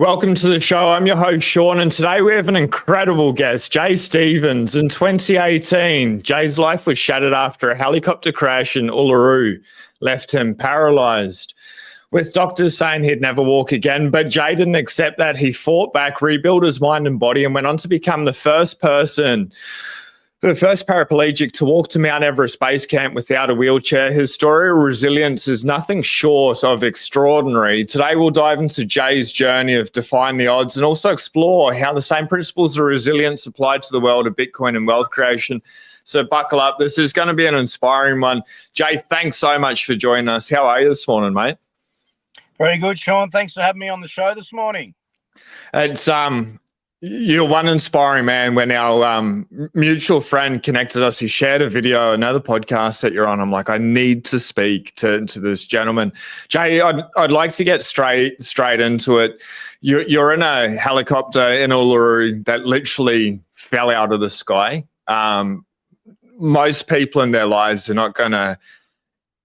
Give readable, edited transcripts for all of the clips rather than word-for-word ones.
Welcome to the show. I'm your host, Sean, and today we have an incredible guest, Jay Stevens. In 2018, Jay's life was shattered after a helicopter crash in Uluru left him paralyzed, with doctors saying he'd never walk again. But Jay didn't accept that. He fought back, rebuilt his mind and body, and went on to become the first paraplegic to walk to Mt Everest base camp without a wheelchair. His story of resilience is nothing short of extraordinary. Today, we'll dive into Jay's journey of defying the odds and also explore how the same principles of resilience apply to the world of Bitcoin and wealth creation. So buckle up. This is going to be an inspiring one. Jay, thanks so much for joining us. How are you this morning, mate? Very good, Sean. Thanks for having me on the show this morning. It's You're one inspiring man. When our mutual friend connected us, he shared a video, another podcast that you're on. I'm like, I need to speak to this gentleman. Jay, I'd like to get straight into it. You're in a helicopter in Uluru that literally fell out of the sky. Most people in their lives are not going to,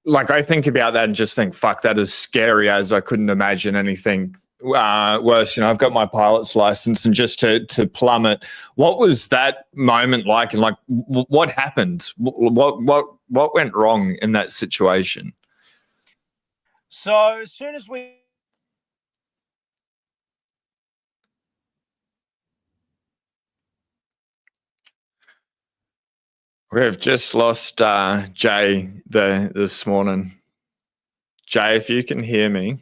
like, I think about that and just think, fuck, that is scary as I couldn't imagine anything worse. You know, I've got my pilot's license, and just to plummet. What was that moment like, and like what happened? What went wrong in that situation? So as soon as we've just lost Jay this morning. Jay, if you can hear me,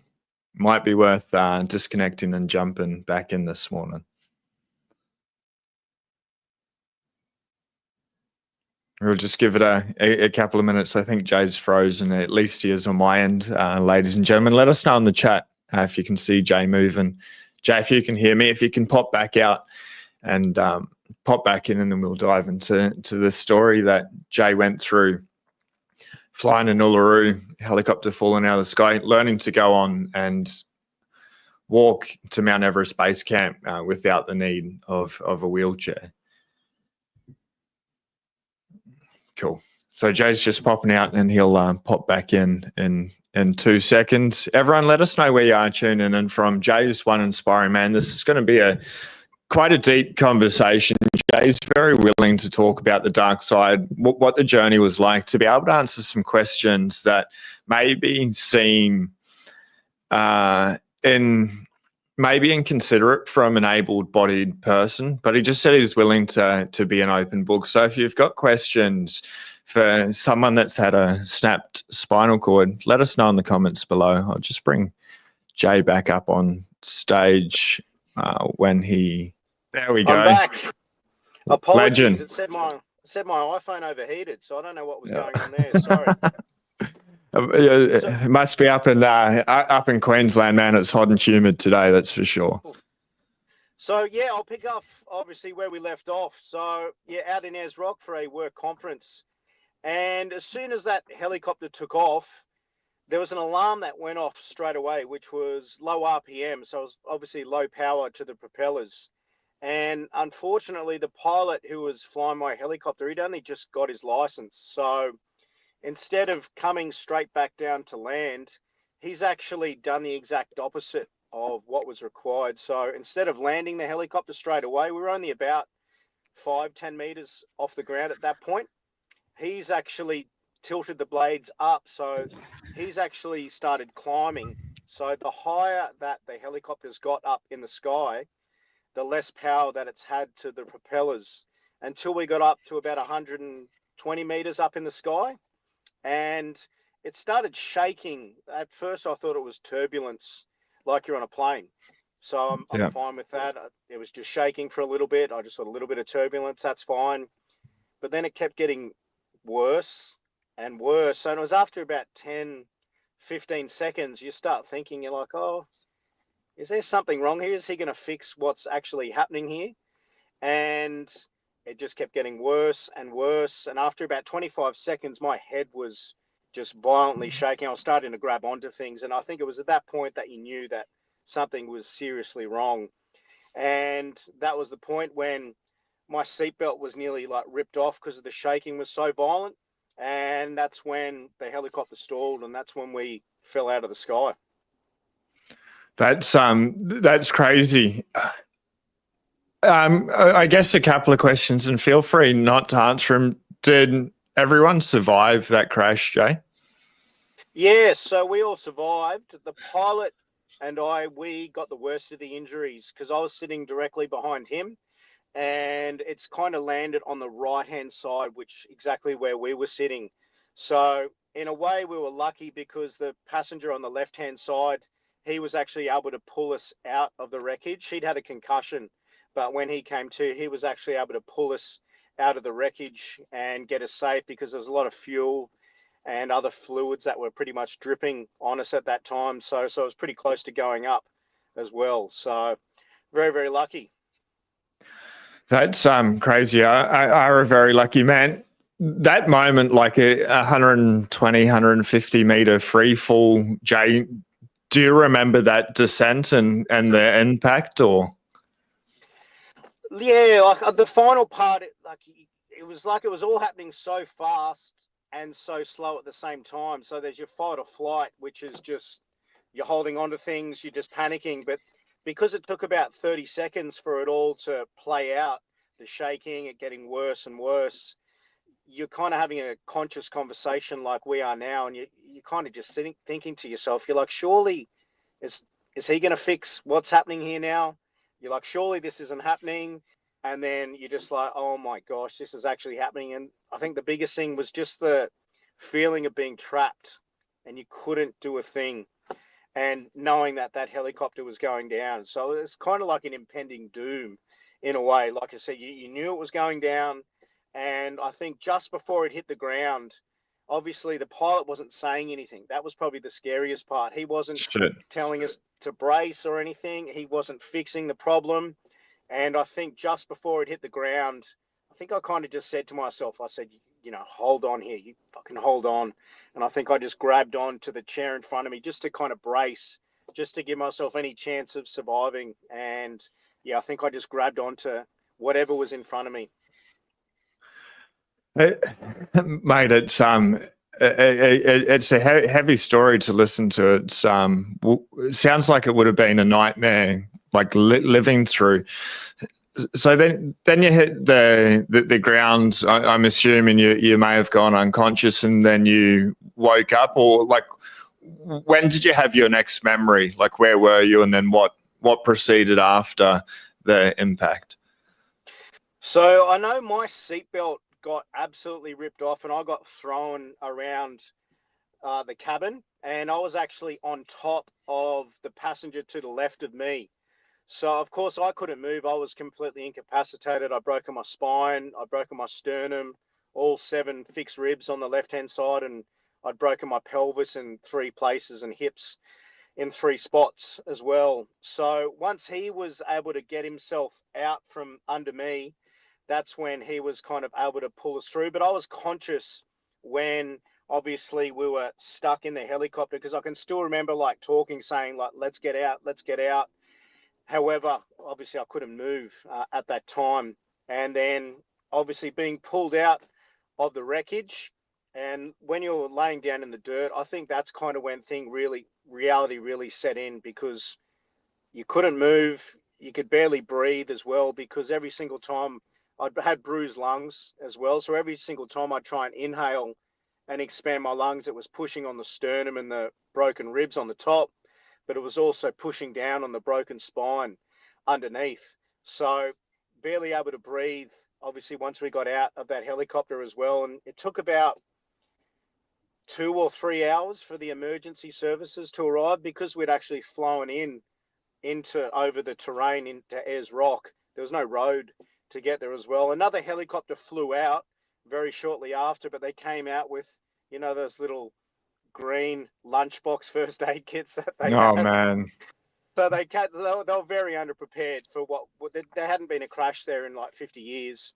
might be worth disconnecting and jumping back in this morning. We'll just give it a couple of minutes. I think Jay's frozen. At least he is on my end. Ladies and gentlemen, let us know in the chat if you can see Jay moving. Jay, if you can hear me, if you can pop back out and pop back in, and then we'll dive into the story that Jay went through. Flying in Uluru, helicopter falling out of the sky, learning to go on and walk to Mt Everest base camp without the need of a wheelchair. Cool. So Jay's just popping out, and he'll pop back in 2 seconds. Everyone, let us know where you are tuning in from. Jay's one inspiring man. This is going to be quite a deep conversation. Jay's very willing to talk about the dark side, what the journey was like, to be able to answer some questions that maybe seem inconsiderate from an able-bodied person, but he just said he's willing to be an open book. So if you've got questions for someone that's had a snapped spinal cord, let us know in the comments below. I'll just bring Jay back up on stage when he... There we go. I'm back. Apologies. Legend. It said my iPhone overheated, so I don't know what was going on there. Sorry. It must be up in Queensland, man. It's hot and humid today, that's for sure. So yeah, I'll pick up obviously where we left off. So yeah, out in Ayers Rock for a work conference, and as soon as that helicopter took off, there was an alarm that went off straight away, which was low RPM, so it was obviously low power to the propellers. And unfortunately, the pilot who was flying my helicopter, he'd only just got his license. So instead of coming straight back down to land, he's actually done the exact opposite of what was required. So instead of landing the helicopter straight away, we were only about 5-10 meters off the ground at that point. He's actually tilted the blades up. So he's actually started climbing. So the higher that the helicopter's got up in the sky, the less power that it's had to the propellers, until we got up to about 120 meters up in the sky. And it started shaking. At first, I thought it was turbulence, like you're on a plane. So I'm fine with that. It was just shaking for a little bit. I just thought a little bit of turbulence, that's fine. But then it kept getting worse and worse. And it was after about 10, 15 seconds, you start thinking, you're like, oh, is there something wrong here? Is he going to fix what's actually happening here? And it just kept getting worse and worse. And after about 25 seconds, my head was just violently shaking. I was starting to grab onto things. And I think it was at that point that you knew that something was seriously wrong. And that was the point when my seatbelt was nearly like ripped off because of the shaking was so violent. And that's when the helicopter stalled, and that's when we fell out of the sky. That's crazy. I guess a couple of questions, and feel free not to answer them. Did everyone survive that crash, Jay? Yeah, so we all survived. The pilot and we got the worst of the injuries because I was sitting directly behind him, and it's kind of landed on the right-hand side, which exactly where we were sitting. So in a way, we were lucky because the passenger on the left-hand side, he was actually able to pull us out of the wreckage. He'd had a concussion, but when he came to, he was actually able to pull us out of the wreckage and get us safe because there was a lot of fuel and other fluids that were pretty much dripping on us at that time. So it was pretty close to going up as well. So very, very lucky. That's crazy. I are a very lucky man. That moment, like a 120, 150 meter free fall, Jay, do you remember that descent and the impact, or? Yeah, like the final part, it was all happening so fast and so slow at the same time. So there's your fight or flight, which is just you're holding on to things, you're just panicking. But because it took about 30 seconds for it all to play out, the shaking, it getting worse and worse, you're kind of having a conscious conversation like we are now, and you're kind of just thinking to yourself, you're like, surely is is he going to fix what's happening here now? You're like, surely this isn't happening. And then you're just like, oh my gosh, this is actually happening. And I think the biggest thing was just the feeling of being trapped and you couldn't do a thing, and knowing that that helicopter was going down. So it's kind of like an impending doom in a way. Like I said, you knew it was going down. And I think just before it hit the ground, obviously the pilot wasn't saying anything. That was probably the scariest part. He wasn't Shit. telling us to brace or anything. He wasn't fixing the problem. And I think just before it hit the ground, I think I kind of just said to myself, I said, hold on here, you fucking hold on. And I think I just grabbed on to the chair in front of me just to kind of brace, just to give myself any chance of surviving. And yeah, I think I just grabbed onto whatever was in front of me. Mate, it's a heavy story to listen to. It sounds like it would have been a nightmare, like living through. So then you hit the ground. I'm assuming you may have gone unconscious, and then you woke up, or like, when did you have your next memory? Like, where were you, and then what proceeded after the impact? So I know my seatbelt got absolutely ripped off, and I got thrown around the cabin, and I was actually on top of the passenger to the left of me. So of course I couldn't move. I was completely incapacitated. I'd broken my spine, I'd broken my sternum, all 7 fixed ribs on the left-hand side, and I'd broken my pelvis in 3 places and hips in 3 spots as well. So once he was able to get himself out from under me, that's when he was kind of able to pull us through. But I was conscious when obviously we were stuck in the helicopter, because I can still remember like talking, saying like, let's get out, let's get out. However, obviously I couldn't move at that time. And then obviously being pulled out of the wreckage, and when you're laying down in the dirt, I think that's kind of when reality really set in, because you couldn't move, you could barely breathe as well, because every single time I'd had bruised lungs as well. So every single time I'd try and inhale and expand my lungs, it was pushing on the sternum and the broken ribs on the top, but it was also pushing down on the broken spine underneath. So barely able to breathe, obviously, once we got out of that helicopter as well. And it took about 2 or 3 hours for the emergency services to arrive, because we'd actually flown into over the terrain into Ayers Rock. There was no road to get there as well. Another helicopter flew out very shortly after, but they came out with, those little green lunchbox first aid kits that they Oh had. man. So they were very underprepared for what there hadn't been a crash there in like 50 years.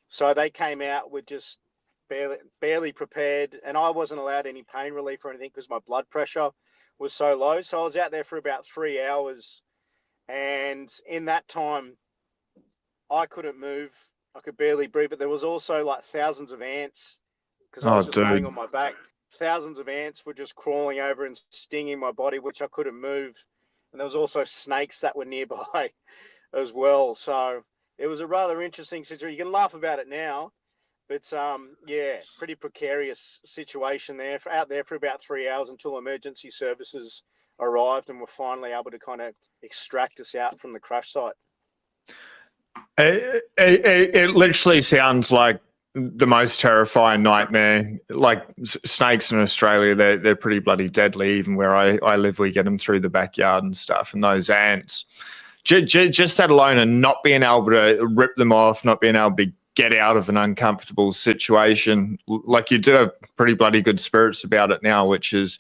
So they came out with just barely prepared, and I wasn't allowed any pain relief or anything because my blood pressure was so low. So I was out there for about 3 hours, and in that time, I couldn't move. I could barely breathe, but there was also like thousands of ants, because I Oh, was just laying dude. on my back. Thousands of ants were just crawling over and stinging my body, which I couldn't move. and there was also snakes that were nearby as well. So it was a rather interesting situation. You can laugh about it now, but yeah, pretty precarious situation there. Out there for about 3 hours until emergency services arrived and were finally able to kind of extract us out from the crash site. It literally sounds like the most terrifying nightmare. Like snakes in Australia, they're pretty bloody deadly. Even where I live, we get them through the backyard and stuff. And those ants, just that alone, and not being able to rip them off, not being able to get out of an uncomfortable situation. Like, you do have pretty bloody good spirits about it now, which is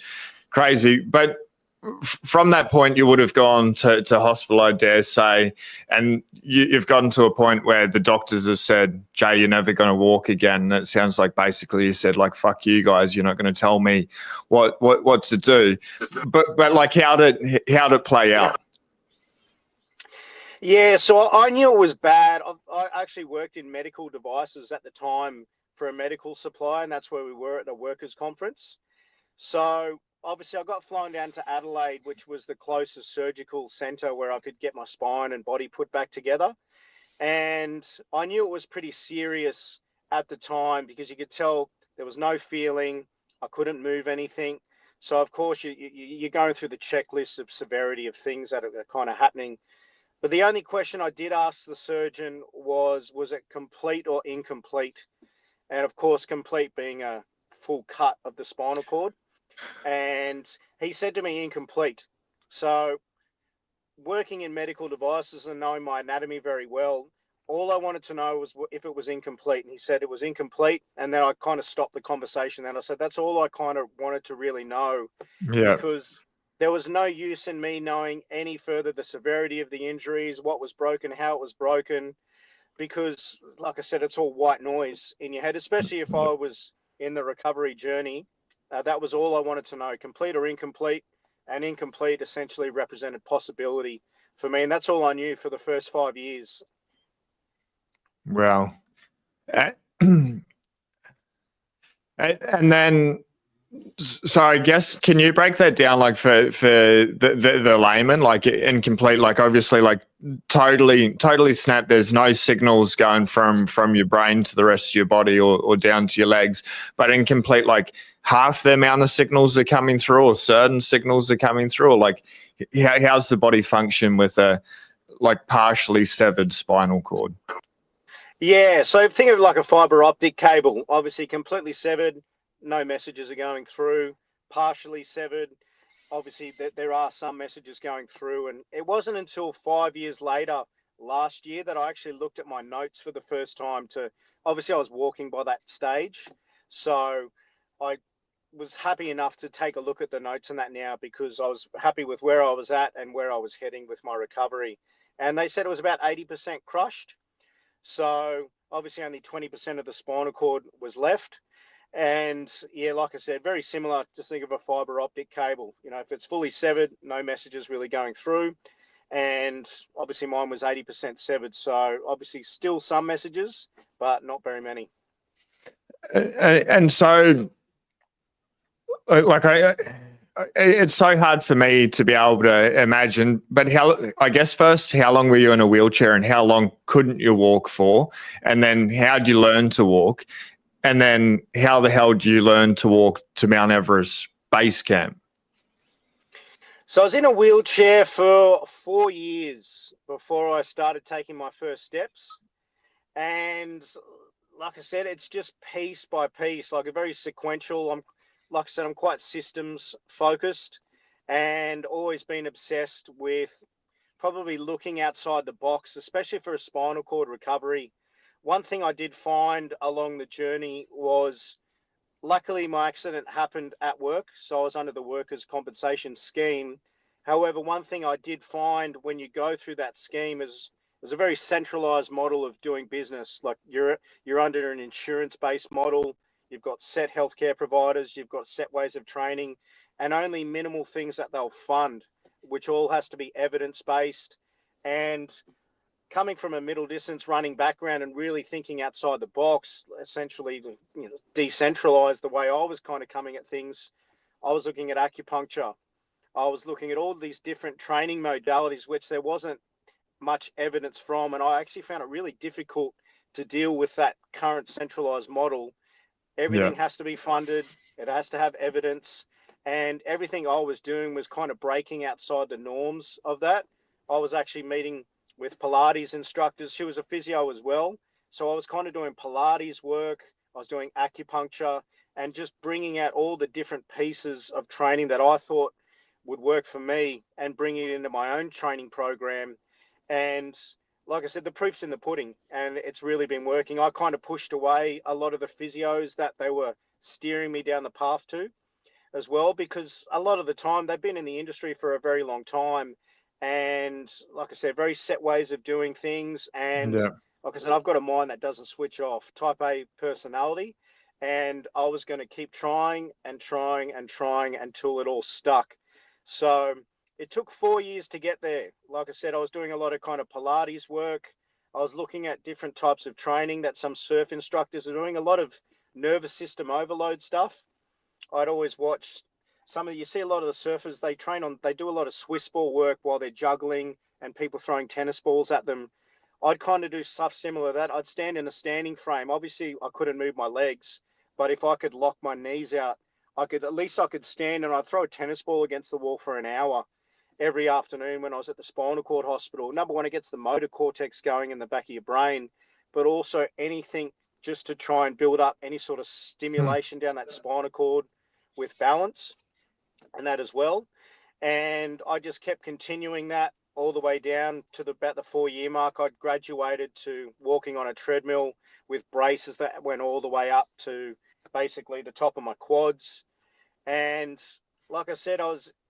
crazy. But from that point, you would have gone to hospital, I dare say, and you've gotten to a point where the doctors have said, Jay, you're never going to walk again. And it sounds like basically you said, like, fuck you guys, you're not going to tell me what to do. But like, how did it play out? Yeah, so I knew it was bad. I actually worked in medical devices at the time for a medical supply, and that's where we were at a workers' conference. So obviously I got flown down to Adelaide, which was the closest surgical centre where I could get my spine and body put back together. And I knew it was pretty serious at the time because you could tell there was no feeling. I couldn't move anything. So, of course, you're going through the checklist of severity of things that are kind of happening. But the only question I did ask the surgeon was it complete or incomplete? And, of course, complete being a full cut of the spinal cord. And he said to me, incomplete. So working in medical devices and knowing my anatomy very well, all I wanted to know was if it was incomplete. And he said it was incomplete. And then I kind of stopped the conversation. And I said, that's all I kind of wanted to really know. Yeah. Because there was no use in me knowing any further the severity of the injuries, what was broken, how it was broken. Because, like I said, it's all white noise in your head, especially if I was in the recovery journey. That was all I wanted to know, complete or incomplete. And incomplete essentially represented possibility for me. And that's all I knew for the first 5 years. Wow. And then, so I guess, can you break that down, like, for the layman, like incomplete, like obviously, like totally snapped. There's no signals going from your brain to the rest of your body or down to your legs, but incomplete, like half the amount of signals are coming through, or certain signals are coming through, or like how's the body function with a like partially severed spinal cord? Yeah, so think of it like a fiber optic cable, obviously completely severed, no messages are going through, partially severed. Obviously, there are some messages going through. And it wasn't until 5 years later, last year, that I actually looked at my notes for the first time obviously I was walking by that stage. So I was happy enough to take a look at the notes and that now, because I was happy with where I was at and where I was heading with my recovery. And they said it was about 80% crushed. So obviously only 20% of the spinal cord was left. And yeah, like I said, very similar. Just think of a fiber optic cable. You know, if it's fully severed, no messages really going through. And obviously mine was 80% severed. So obviously still some messages, but not very many. And so, like, it's so hard for me to be able to imagine, but I guess first, how long were you in a wheelchair, and how long couldn't you walk for? And then how did you learn to walk? And then how the hell do you learn to walk to Mount Everest base camp? So I was in a wheelchair for 4 years before I started taking my first steps. And like I said, it's just piece by piece, like a very sequential. Like I said, I'm quite systems focused and always been obsessed with probably looking outside the box, especially for a spinal cord recovery. One thing I did find along the journey was, luckily my accident happened at work, so I was under the workers' compensation scheme. However, one thing I did find when you go through that scheme is there's a very centralized model of doing business. Like you're under an insurance-based model. You've got set healthcare providers. You've got set ways of training, and only minimal things that they'll fund, which all has to be evidence-based. And coming from a middle distance running background and really thinking outside the box, essentially, decentralize the way I was kind of coming at things. I was looking at acupuncture. I was looking at all these different training modalities, which there wasn't much evidence from. And I actually found it really difficult to deal with that current centralized model. Yeah. Everything has to be funded, it has to have evidence. And everything I was doing was kind of breaking outside the norms of that. I was actually meeting with Pilates instructors. She was a physio as well. So I was kind of doing Pilates work, I was doing acupuncture, and just bringing out all the different pieces of training that I thought would work for me and bringing it into my own training program. And like I said, the proof's in the pudding, and it's really been working. I kind of pushed away a lot of the physios that they were steering me down the path to as well, because a lot of the time they've been in the industry for a very long time. And like I said, very set ways of doing things. And Yeah. like I said, I've got a mind that doesn't switch off, type A personality. And I was going to keep trying and trying and trying until it all stuck. So it took 4 years to get there. Like I said, I was doing a lot of kind of Pilates work. I was looking at different types of training that some surf instructors are doing, a lot of nervous system overload stuff. I'd always watch you see a lot of the surfers, they do a lot of Swiss ball work while they're juggling and people throwing tennis balls at them. I'd kind of do stuff similar to that. I'd stand in a standing frame. Obviously, I couldn't move my legs, but if I could lock my knees out, I could stand and I'd throw a tennis ball against the wall for an hour every afternoon when I was at the spinal cord hospital. Number one, it gets the motor cortex going in the back of your brain, but also anything just to try and build up any sort of Hmm. stimulation down that spinal cord with balance and that as well. And I just kept continuing that all the way down to about the 4 year mark. I'd graduated to walking on a treadmill with braces that went all the way up to basically the top of my quads. And like I said,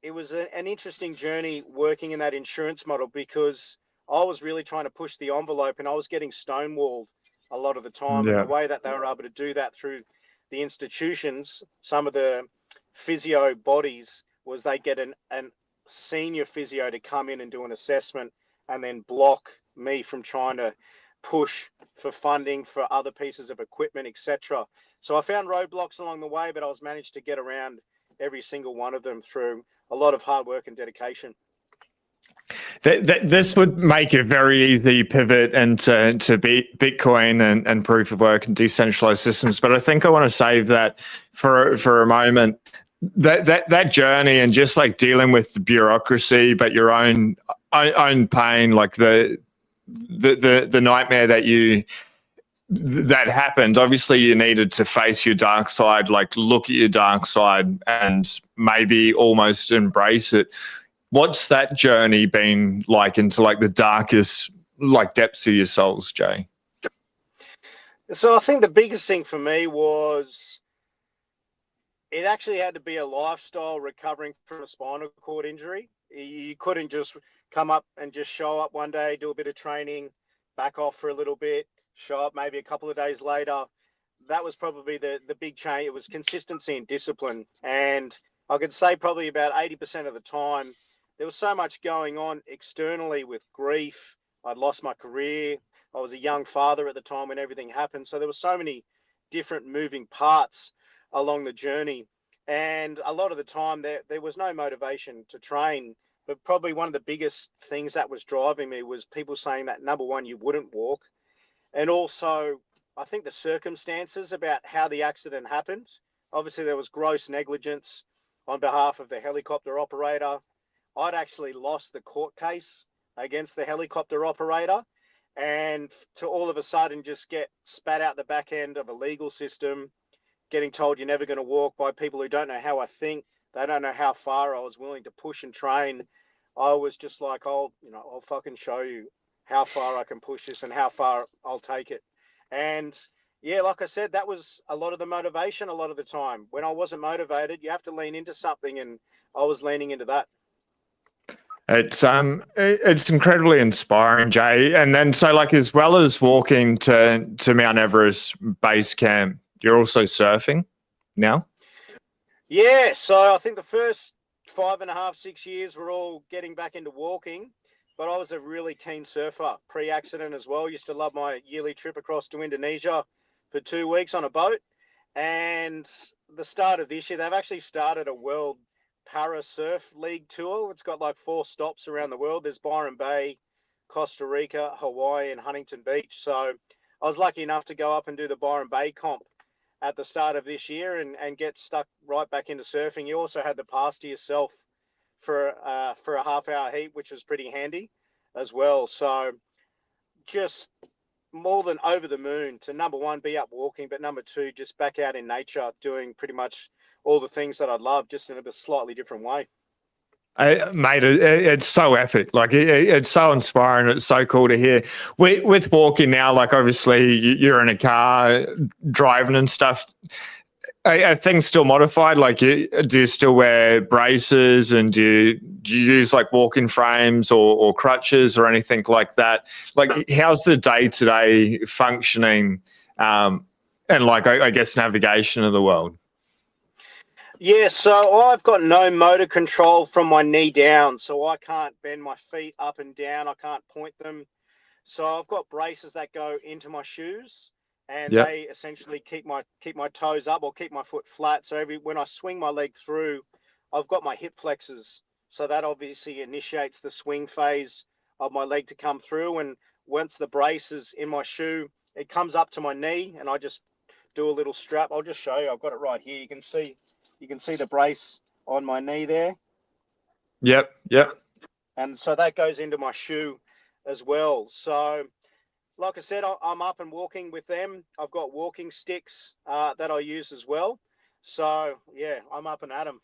it was an interesting journey working in that insurance model, because I was really trying to push the envelope and I was getting stonewalled a lot of the time. And the Yeah. way that they were able to do that through the institutions, some of the physio bodies, was they get an senior physio to come in and do an assessment and then block me from trying to push for funding for other pieces of equipment, etc. So I found roadblocks along the way, but I was managed to get around every single one of them through a lot of hard work and dedication. This would make a very easy pivot into Bitcoin and proof of work and decentralized systems. But I think I want to save that for a moment. That journey and just like dealing with the bureaucracy, but your own pain, like the nightmare that happened. Obviously, you needed to face your dark side, like look at your dark side, and maybe almost embrace it. What's that journey been like into like the darkest like depths of your souls, Jay? So I think the biggest thing for me was it actually had to be a lifestyle recovering from a spinal cord injury. You couldn't just come up and just show up one day, do a bit of training, back off for a little bit, show up maybe a couple of days later. That was probably the big change. It was consistency and discipline. And I could say probably about 80% of the time, there was so much going on externally with grief. I'd lost my career. I was a young father at the time when everything happened. So there were so many different moving parts along the journey. And a lot of the time there was no motivation to train. But probably one of the biggest things that was driving me was people saying that, number one, you wouldn't walk. And also, I think the circumstances about how the accident happened. Obviously, there was gross negligence on behalf of the helicopter operator. I'd actually lost the court case against the helicopter operator. And to all of a sudden just get spat out the back end of a legal system, getting told you're never going to walk by people who don't know how I think, they don't know how far I was willing to push and train. I was just like, I'll fucking show you how far I can push this and how far I'll take it. And yeah, like I said, that was a lot of the motivation a lot of the time. When I wasn't motivated, you have to lean into something, and I was leaning into that. It's incredibly inspiring, Jay. And then so like as well as walking to Mount Everest base camp, you're also surfing now? Yeah, so I think the first 5.5, 6 years were all getting back into walking, but I was a really keen surfer pre-accident as well. Used to love my yearly trip across to Indonesia for 2 weeks on a boat. And the start of this year, they've actually started a world Para Surf League tour. It's got like 4 stops around the world. There's Byron Bay, Costa Rica, Hawaii, and Huntington Beach. So I was lucky enough to go up and do the Byron Bay comp at the start of this year and get stuck right back into surfing. You also had the pass to yourself for a half-hour heat, which was pretty handy as well. So just more than over the moon to, number one, be up walking, but number two, just back out in nature doing pretty much all the things that I love, just in a slightly different way. Mate, it's so epic. Like it's so inspiring. It's so cool to hear. With walking now, like obviously you're in a car driving and stuff. Are things still modified? Like, do you still wear braces, and do you use like walking frames or crutches or anything like that? Like, how's the day-to-day functioning and like I guess navigation of the world? Yeah, so I've got no motor control from my knee down, so I can't bend my feet up and down. I can't point them. So I've got braces that go into my shoes, and Yep. they essentially keep my toes up or keep my foot flat. So when I swing my leg through, I've got my hip flexors. So that obviously initiates the swing phase of my leg to come through. And once the brace is in my shoe, it comes up to my knee, and I just do a little strap. I'll just show you. I've got it right here. You can see the brace on my knee there. Yep. And so that goes into my shoe as well. So like I said, I'm up and walking with them. I've got walking sticks that I use as well. So yeah, I'm up and at them.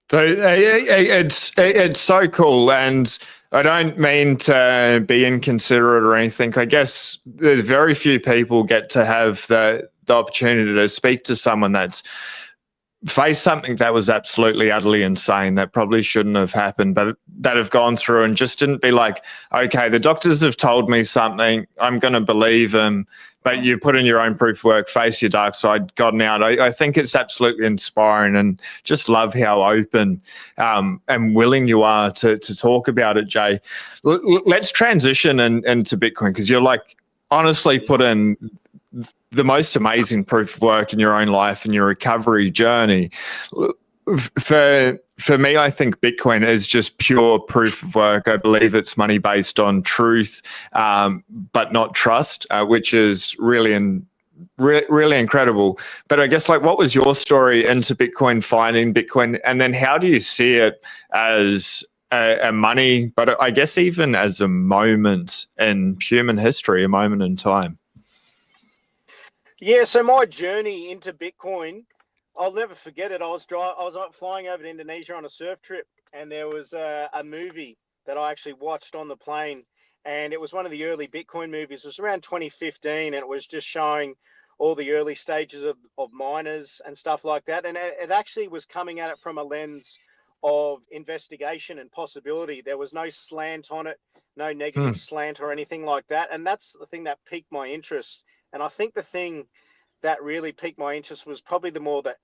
So it's so cool, and I don't mean to be inconsiderate or anything. I guess there's very few people get to have the opportunity to speak to someone that's faced something that was absolutely utterly insane, that probably shouldn't have happened, but that have gone through and just didn't be like, okay, the doctors have told me something, I'm going to believe them, but you put in your own proof work, face your dark side, gotten out. I think it's absolutely inspiring, and just love how open and willing you are to talk about it, Jay. Let's transition into Bitcoin, because you're like honestly put in the most amazing proof of work in your own life and your recovery journey. For me, I think Bitcoin is just pure proof of work. I believe it's money based on truth, but not trust, which is really really incredible. But I guess, like, what was your story into Bitcoin, finding Bitcoin, and then how do you see it as a money, but I guess even as a moment in human history, a moment in time? Yeah, so my journey into Bitcoin, I'll never forget it. I was flying over to Indonesia on a surf trip, and there was a movie that I actually watched on the plane, and it was one of the early Bitcoin movies. It was around 2015, and it was just showing all the early stages of miners and stuff like that. And it actually was coming at it from a lens of investigation and possibility. There was no slant on it, no negative slant or anything like that. And that's the thing that piqued my interest. And I think the thing that really piqued my interest was probably the more that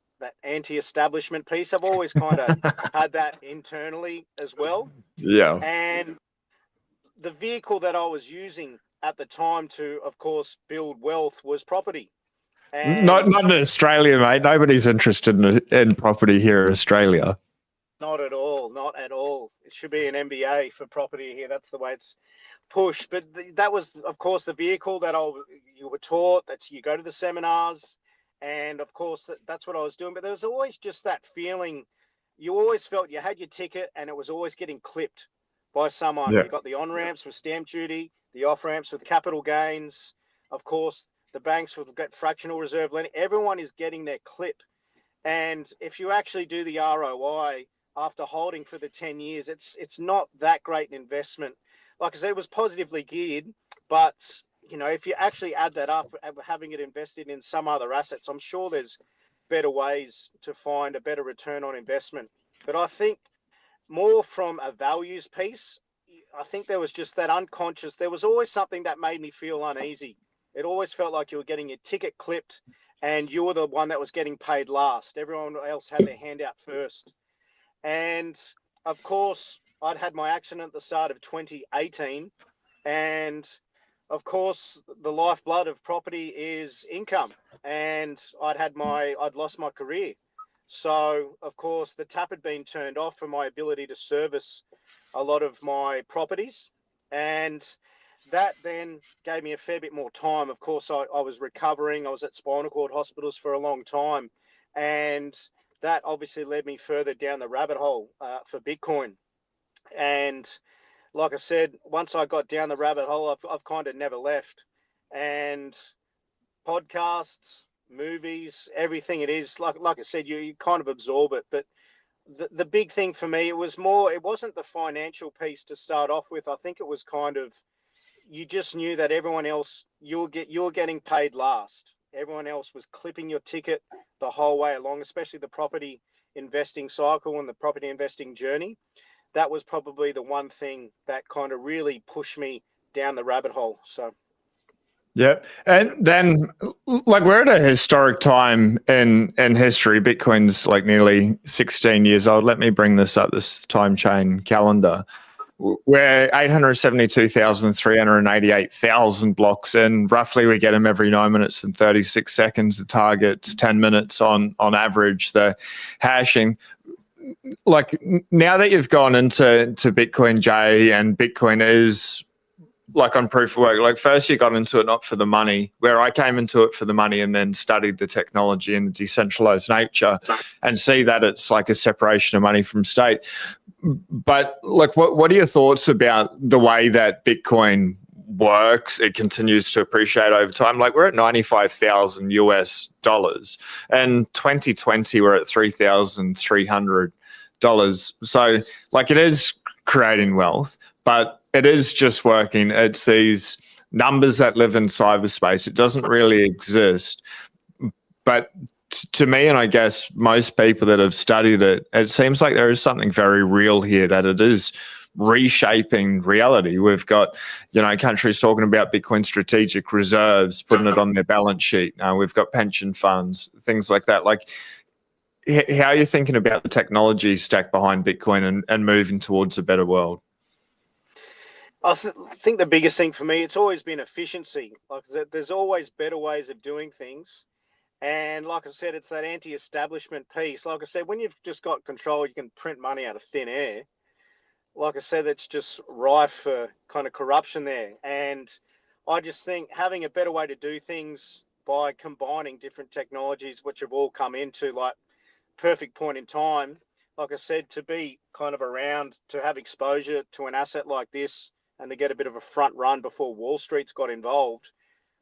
anti-establishment piece. I've always kind of had that internally as well. Yeah. And the vehicle that I was using at the time to, of course, build wealth was property. And Not in Australia, mate. Nobody's interested in property here in Australia. not at all. Not at all. It should be an MBA for property here. That's the way it's pushed. But that was, of course, the vehicle that you were taught. That you go to the seminars, and of course that's what I was doing. But there was always just that feeling. You always felt you had your ticket, and it was always getting clipped by someone. Yeah. You got the on ramps with stamp duty, the off ramps with capital gains. Of course, the banks will get fractional reserve lending. Everyone is getting their clip. And if you actually do the ROI after holding for the 10 years, it's not that great an investment. Like I said, it was positively geared, but if you actually add that up, having it invested in some other assets, I'm sure there's better ways to find a better return on investment. But I think more from a values piece, I think there was just that unconscious, there was always something that made me feel uneasy. It always felt like you were getting your ticket clipped and you were the one that was getting paid last. Everyone else had their hand out first. And of course, I'd had my accident at the start of 2018. And of course, the lifeblood of property is income. And I'd lost my career. So, of course, the tap had been turned off for my ability to service a lot of my properties. And that then gave me a fair bit more time. Of course, I was recovering. I was at spinal cord hospitals for a long time. And that obviously led me further down the rabbit hole for Bitcoin. And like I said, once I got down the rabbit hole, I've kind of never left. And podcasts, movies, everything it is, like I said, you kind of absorb it. But the big thing for me, it wasn't the financial piece to start off with. I think it was kind of, you just knew that everyone else, you're getting paid last. Everyone else was clipping your ticket the whole way along, especially the property investing cycle and the property investing journey. That was probably the one thing that kind of really pushed me down the rabbit hole. So. Yep. And then, like, we're at a historic time in history. Bitcoin's like nearly 16 years old. Let me bring this up, this time chain calendar. We're 872,388,000 blocks in. Roughly, we get them every 9 minutes and 36 seconds. The target's 10 minutes on average, the hashing. Like, now that you've gone into Bitcoin, Jay, and Bitcoin is like on proof of work, like first you got into it not for the money, where I came into it for the money and then studied the technology and the decentralized nature and see that it's like a separation of money from state. But like, what are your thoughts about the way that Bitcoin works? It continues to appreciate over time. Like, we're at 95,000 US dollars, and 2020 we're at $3,300. So like, it is creating wealth, but it is just working. It's these numbers that live in cyberspace. It doesn't really exist. But to me, and I guess most people that have studied it, it seems like there is something very real here, that it is reshaping reality. We've got, countries talking about Bitcoin strategic reserves, putting it on their balance sheet. We've got pension funds, things like that. Like, how are you thinking about the technology stack behind Bitcoin and moving towards a better world? I think the biggest thing for me, it's always been efficiency. Like, there's always better ways of doing things. And like I said, it's that anti-establishment piece. Like I said, when you've just got control, you can print money out of thin air. Like I said, it's just rife for kind of corruption there. And I just think having a better way to do things by combining different technologies, which have all come into like perfect point in time, like I said, to be kind of around, to have exposure to an asset like this and to get a bit of a front run before Wall Street's got involved.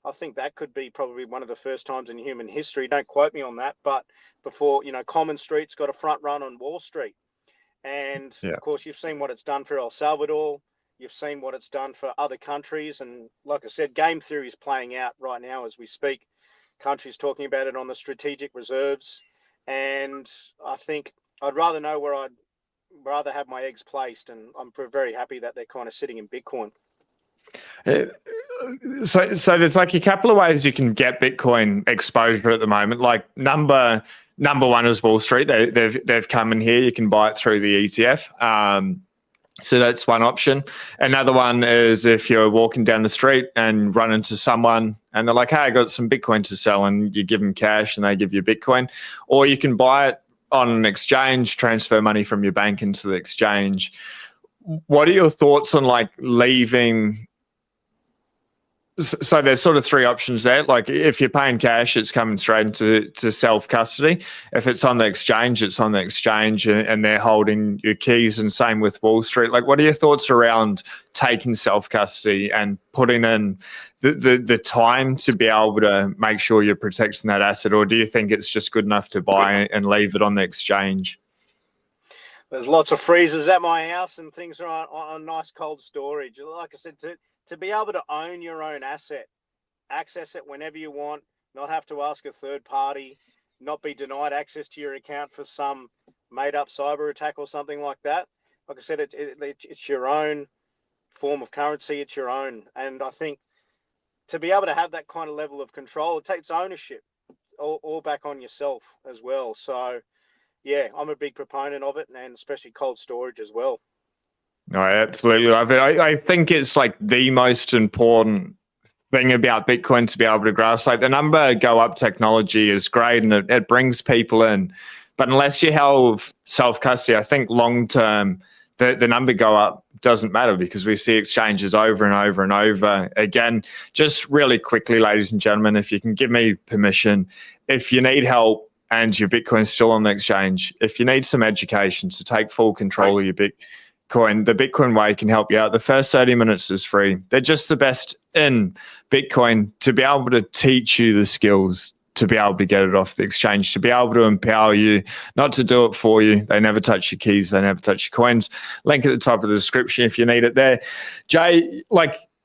I think that could be probably one of the first times in human history. Don't quote me on that, but before, Common Street's got a front run on Wall Street. And of course, you've seen what it's done for El Salvador. You've seen what it's done for other countries. And like I said, game theory is playing out right now as we speak. Countries talking about it on the strategic reserves. And I think I'd rather know where I'd rather have my eggs placed. And I'm very happy that they're kind of sitting in Bitcoin. So there's like a couple of ways you can get Bitcoin exposure at the moment. Like, number one is Wall Street. They've come in here. You can buy it through the ETF. So that's one option. Another one is if you're walking down the street and run into someone and they're like, "Hey, I got some Bitcoin to sell," and you give them cash and they give you Bitcoin. Or you can buy it on an exchange, transfer money from your bank into the exchange. What are your thoughts on like leaving? So there's sort of three options there. Like, if you're paying cash, it's coming straight into self-custody. If it's on the exchange, it's on the exchange and they're holding your keys, and same with Wall Street. Like, what are your thoughts around taking self-custody and putting in the time to be able to make sure you're protecting that asset? Or do you think it's just good enough to buy and leave it on the exchange? There's lots of freezers at my house and things are on nice cold storage. Like I said, to be able to own your own asset, access it whenever you want, not have to ask a third party, not be denied access to your account for some made-up cyber attack or something like that. Like I said, it's your own form of currency. It's your own. And I think to be able to have that kind of level of control, it takes ownership all back on yourself as well. So, yeah, I'm a big proponent of it, and especially cold storage as well. I absolutely love it. I think it's like the most important thing about Bitcoin to be able to grasp. Like, the number go up technology is great and it brings people in. But unless you have self-custody, I think long-term, the number go up doesn't matter, because we see exchanges over and over and over again. Just really quickly, ladies and gentlemen, if you can give me permission, if you need help and your Bitcoin's still on the exchange, if you need some education to take full control of your Bitcoin, the Bitcoin Way can help you out. The first 30 minutes is free. They're just the best in Bitcoin to be able to teach you the skills to be able to get it off the exchange, to be able to empower you, not to do it for you. They never touch your keys. They never touch your coins. Link at the top of the description if you need it there. Jay,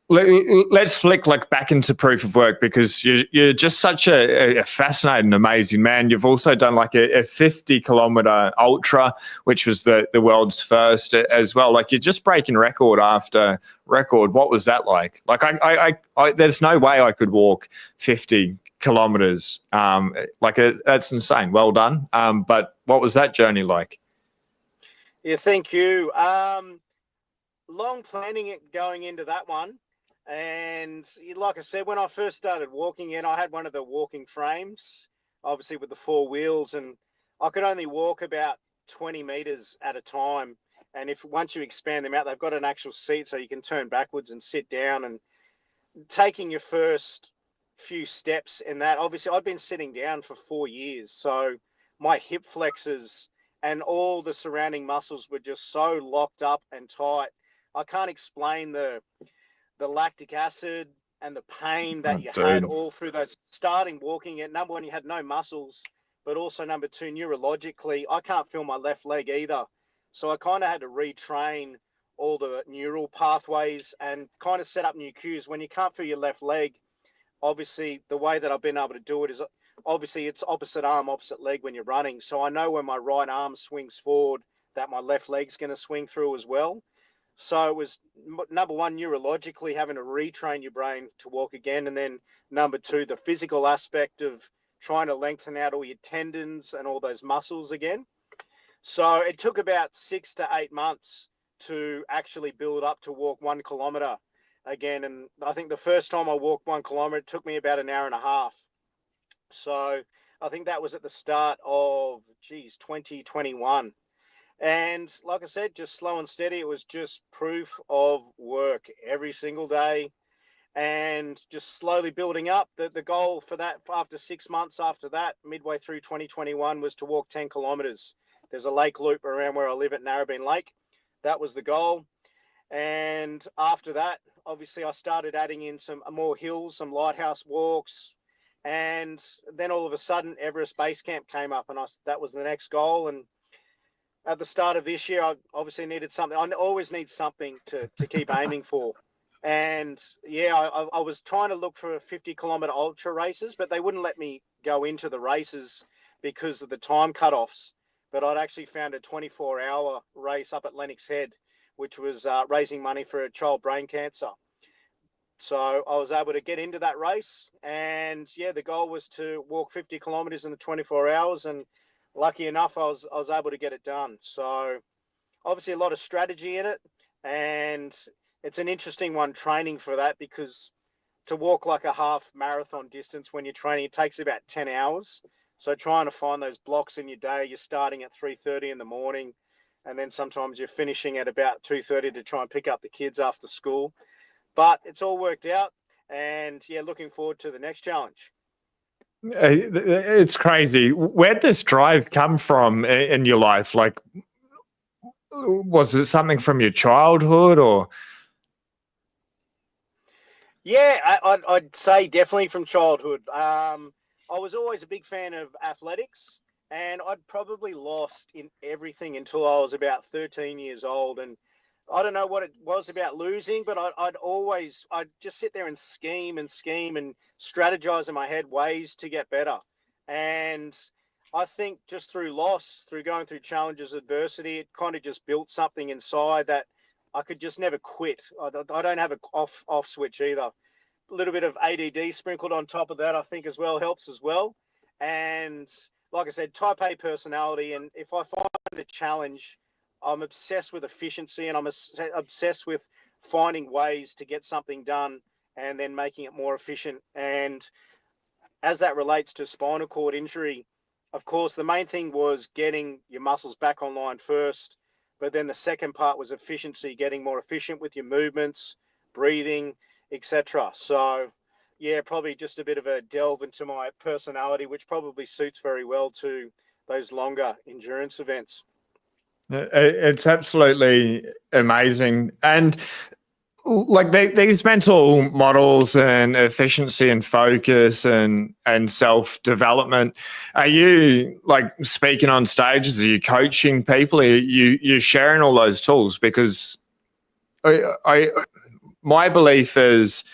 let's flick back into proof of work, because you're just such a fascinating, amazing man. You've also done a 50-kilometer ultra, which was the world's first as well. You're just breaking record after record. What was that like? There's no way I could walk 50 kilometers. That's insane. Well done. But what was that journey like? Yeah, thank you. Long planning it going into that one. And like I said, when I first started walking in, I had one of the walking frames, obviously with the 4 wheels, and I could only walk about 20 meters at a time. And once you expand them out, they've got an actual seat so you can turn backwards and sit down. And taking your first few steps in that, obviously I'd been sitting down for 4 years, so my hip flexors and all the surrounding muscles were just so locked up and tight. I can't explain the lactic acid and the pain that you had all through those starting walking. At number one, you had no muscles, but also number two, neurologically, I can't feel my left leg either. So I kind of had to retrain all the neural pathways and kind of set up new cues. When you can't feel your left leg, obviously the way that I've been able to do it is obviously it's opposite arm, opposite leg when you're running. So I know when my right arm swings forward that my left leg's going to swing through as well. So it was number one, neurologically having to retrain your brain to walk again. And then number two, the physical aspect of trying to lengthen out all your tendons and all those muscles again. So it took about 6 to 8 months to actually build up to walk 1 kilometer again. And I think the first time I walked 1 kilometer, it took me about an hour and a half. So I think that was at the start of 2021. And like I said, just slow and steady. It was just proof of work every single day and just slowly building up. The goal for that, after 6 months after that, midway through 2021, was to walk 10 kilometers. There's a lake loop around where I live at Narrabeen Lake. That was the goal. And after that, obviously I started adding in some more hills, some lighthouse walks. And then all of a sudden, Everest Base Camp came up, and that was the next goal. And at the start of this year, I obviously needed something. I always need something to keep aiming for. And yeah, I was trying to look for 50-kilometer ultra races, but they wouldn't let me go into the races because of the time cutoffs. But I'd actually found a 24-hour race up at Lennox Head, which was raising money for a child brain cancer. So I was able to get into that race. And yeah, the goal was to walk 50 kilometers in the 24 hours. And lucky enough, I was able to get it done. So obviously a lot of strategy in it, and it's an interesting one training for that, because to walk like a half marathon distance when you're training, it takes about 10 hours. So trying to find those blocks in your day, you're starting at 3:30 in the morning, and then sometimes you're finishing at about 2:30 to try and pick up the kids after school. But it's all worked out, and yeah, looking forward to the next challenge. It's crazy. Where'd this drive come from in your life? Was it something from your childhood, or? Yeah, I'd say definitely from childhood. I was always a big fan of athletics, and I'd probably lost in everything until I was about 13 years old. And I don't know what it was about losing, but I'd just sit there and scheme and strategize in my head ways to get better. And I think just through loss, through going through challenges, adversity, it kind of just built something inside that I could just never quit. I don't have an off switch either. A little bit of ADD sprinkled on top of that, I think, as well helps as well. And like I said, type A personality. And if I find a challenge, I'm obsessed with efficiency, and I'm obsessed with finding ways to get something done and then making it more efficient. And as that relates to spinal cord injury, of course, the main thing was getting your muscles back online first, but then the second part was efficiency, getting more efficient with your movements, breathing, etc. So, yeah, probably just a bit of a delve into my personality, which probably suits very well to those longer endurance events. It's absolutely amazing. And like these mental models and efficiency and focus and self development, are you like speaking on stages? Are you coaching people? Are you sharing all those tools? Because I my belief is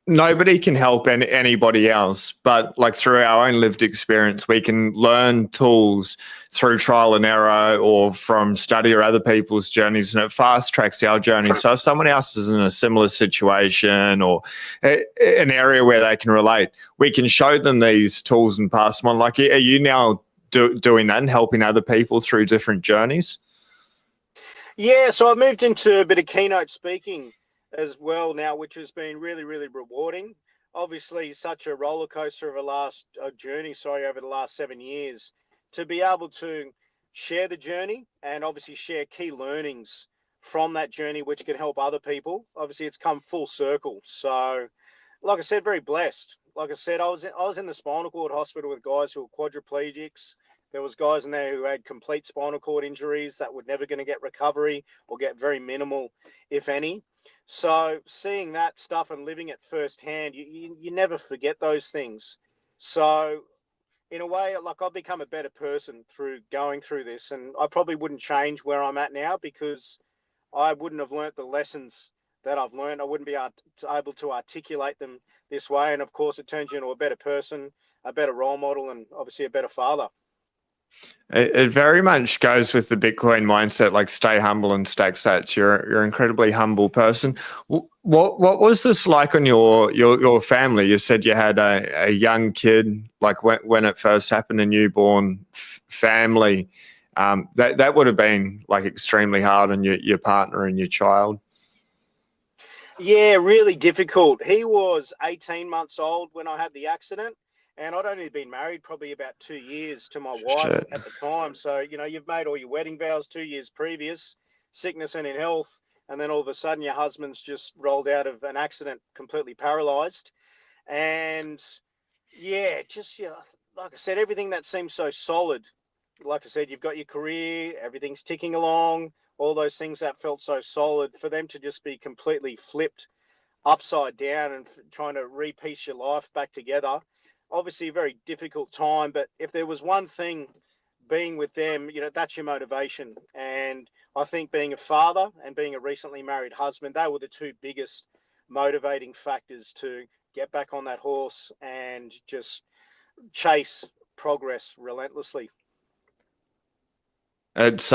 nobody can help anybody else, but like through our own lived experience, we can learn tools through trial and error or from study or other people's journeys, and it fast tracks our journey. So if someone else is in a similar situation or an area where they can relate, we can show them these tools and pass them on. Like, are you now doing that and helping other people through different journeys? Yeah, so I've moved into a bit of keynote speaking as well now, which has been really, really rewarding. Obviously, such a roller coaster of a journey, over the last 7 years, to be able to share the journey and obviously share key learnings from that journey, which can help other people. Obviously, it's come full circle. So, like I said, very blessed. Like I said, I was in the spinal cord hospital with guys who were quadriplegics. There was guys in there who had complete spinal cord injuries that were never going to get recovery or get very minimal, if any. So seeing that stuff and living it firsthand, you never forget those things. So in a way, like, I've become a better person through going through this, and I probably wouldn't change where I'm at now because I wouldn't have learnt the lessons that I've learned. I wouldn't be able to articulate them this way. And of course, it turns you into a better person, a better role model, and obviously a better father. It very much goes with the Bitcoin mindset, like stay humble and stack sats. You're an incredibly humble person. What was this like on your family? You said you had a young kid, like when it first happened, a newborn family. That would have been like extremely hard on your partner and your child. Yeah, really difficult. He was 18 months old when I had the accident, and I'd only been married probably about 2 years to my wife Shit. at the time. So, you've made all your wedding vows 2 years previous, sickness and in health, and then all of a sudden your husband's just rolled out of an accident completely paralyzed. And yeah, just, like I said, everything that seems so solid. Like I said, you've got your career, everything's ticking along, all those things that felt so solid, for them to just be completely flipped upside down and trying to repiece your life back together. Obviously, a very difficult time, but if there was one thing, being with them, that's your motivation. And I think being a father and being a recently married husband, they were the two biggest motivating factors to get back on that horse and just chase progress relentlessly. It's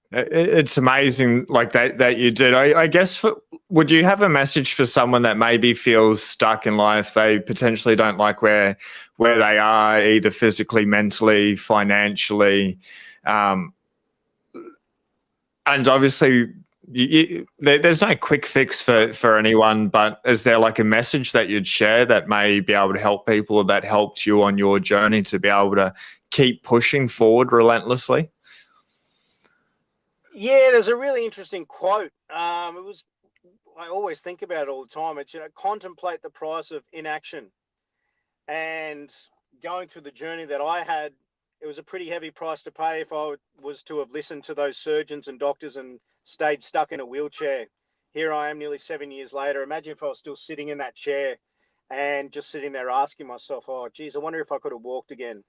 it's amazing, like that you did. I guess would you have a message for someone that maybe feels stuck in life? They potentially don't like where they are, either physically, mentally, financially, um, and obviously there's no quick fix for anyone. But is there like a message that you'd share that may be able to help people, or that helped you on your journey to be able to keep pushing forward relentlessly? Yeah, there's a really interesting quote. I always think about it all the time. It's, contemplate the price of inaction. And going through the journey that I had, it was a pretty heavy price to pay if I was to have listened to those surgeons and doctors and stayed stuck in a wheelchair. Here I am nearly 7 years later. Imagine if I was still sitting in that chair and just sitting there asking myself, oh, geez, I wonder if I could have walked again.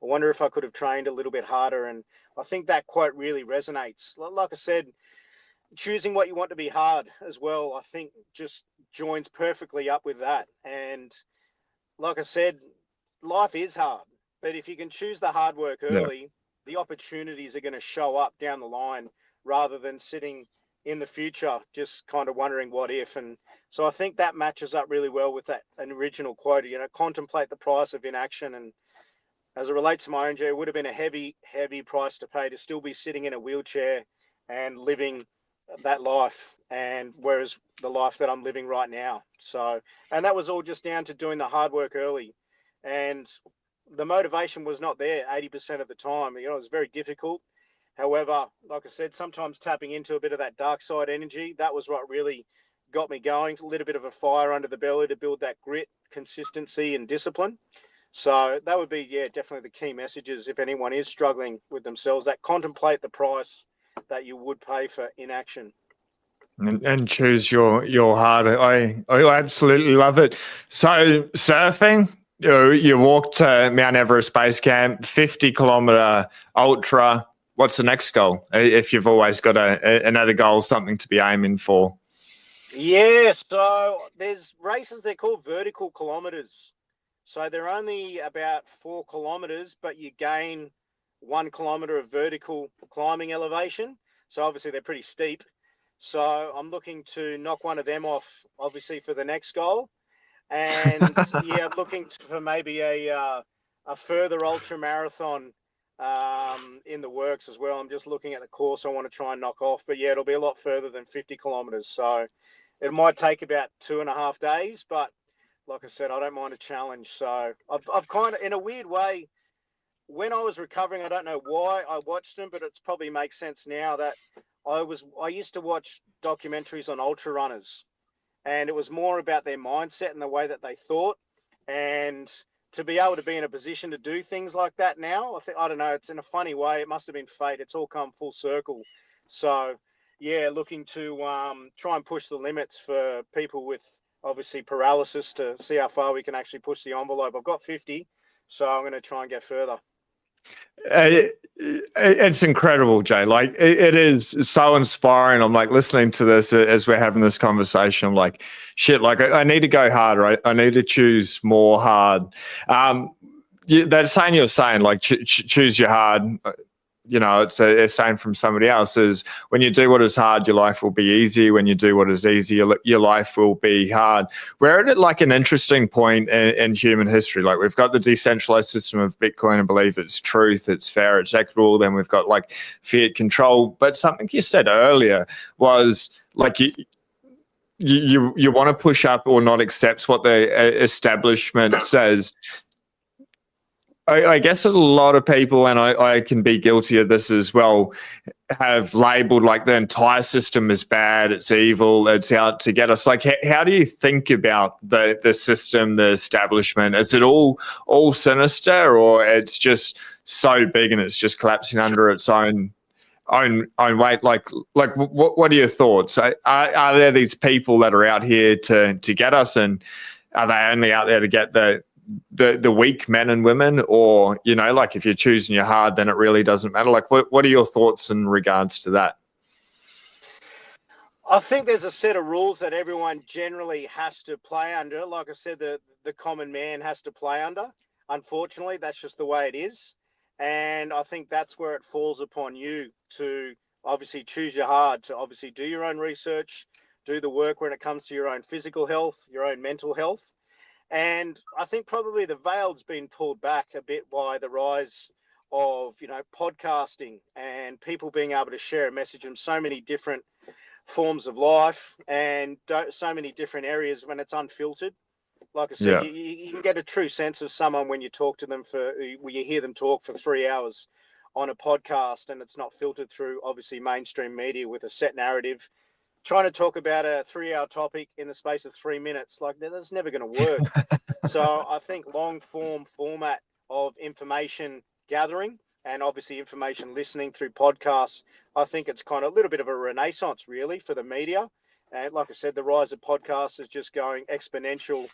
I wonder if I could have trained a little bit harder. And I think that quote really resonates. Like I said, choosing what you want to be hard as well, I think just joins perfectly up with that. And like I said, life is hard, but if you can choose the hard work Yeah. early, the opportunities are going to show up down the line rather than sitting in the future just kind of wondering what if. And so I think that matches up really well with that an original quote, contemplate the price of inaction. And as it relates to my own journey, it would have been a heavy, heavy price to pay to still be sitting in a wheelchair and living that life, and whereas the life that I'm living right now. So, and that was all just down to doing the hard work early. And the motivation was not there 80% of the time. You know, it was very difficult. However, like I said, sometimes tapping into a bit of that dark side energy, that was what really got me going. A little bit of a fire under the belly to build that grit, consistency, and discipline. So that would be, yeah, definitely the key messages if anyone is struggling with themselves, that contemplate the price that you would pay for inaction. And choose your heart. I absolutely love it. So surfing, you walked to Mount Everest base camp, 50-kilometer ultra. What's the next goal? If you've always got another goal, something to be aiming for. Yeah, so there's races they're called vertical kilometers. So they're only about 4 kilometers, but you gain 1 kilometer of vertical climbing elevation. So obviously they're pretty steep. So I'm looking to knock one of them off, obviously, for the next goal. And yeah, I'm looking for maybe a further ultra marathon in the works as well. I'm just looking at the course I want to try and knock off, but yeah, it'll be a lot further than 50 kilometers. So it might take about 2.5 days, but like I said, I don't mind a challenge. So I've kind of, in a weird way, when I was recovering, I don't know why I watched them, but it's probably makes sense now that I used to watch documentaries on ultra runners, and it was more about their mindset and the way that they thought. And to be able to be in a position to do things like that now, I don't know, it's in a funny way. It must have been fate. It's all come full circle. So yeah, looking to try and push the limits for people with obviously paralysis to see how far we can actually push the envelope. I've got 50, so I'm going to try and get further. It's incredible, Jay. Like it is so inspiring. I'm like listening to this as we're having this conversation. I'm like, shit. Like I need to go harder. I need to choose more hard. That saying you're saying, like choose your hard. You know, it's a saying from somebody else is when you do what is hard, your life will be easy. When you do what is easy, your life will be hard. We're at like an interesting point in human history. Like we've got the decentralized system of Bitcoin and believe it's truth, it's fair, it's equitable. Then we've got like fiat control. But something you said earlier was like you want to push up or not accept what the establishment says. I guess a lot of people, and I can be guilty of this as well, have labeled like the entire system as bad, it's evil, it's out to get us. Like, how do you think about the system, the establishment? Is it all sinister, or it's just so big and it's just collapsing under its own weight? Like what are your thoughts? Are there these people that are out here to get us, and are they only out there to get the weak men and women? Or, you know, like if you're choosing your hard, then it really doesn't matter? Like what are your thoughts in regards to that? I think there's a set of rules that everyone generally has to play under. Like I said, the common man has to play under. Unfortunately, that's just the way it is. And I think that's where it falls upon you to obviously choose your hard, to obviously do your own research, do the work when it comes to your own physical health, your own mental health. And I think probably the veil's been pulled back a bit by the rise of, you know, podcasting and people being able to share a message in so many different forms of life and so many different areas when it's unfiltered. Like I said, Yeah. you can get a true sense of someone when you talk to them when you hear them talk for 3 hours on a podcast, and it's not filtered through obviously mainstream media with a set narrative. Trying to talk about a 3-hour topic in the space of 3 minutes, like that's never going to work. So I think long form format of information gathering and obviously information listening through podcasts, I think it's kind of a little bit of a renaissance really for the media. And like I said, the rise of podcasts is just going exponential.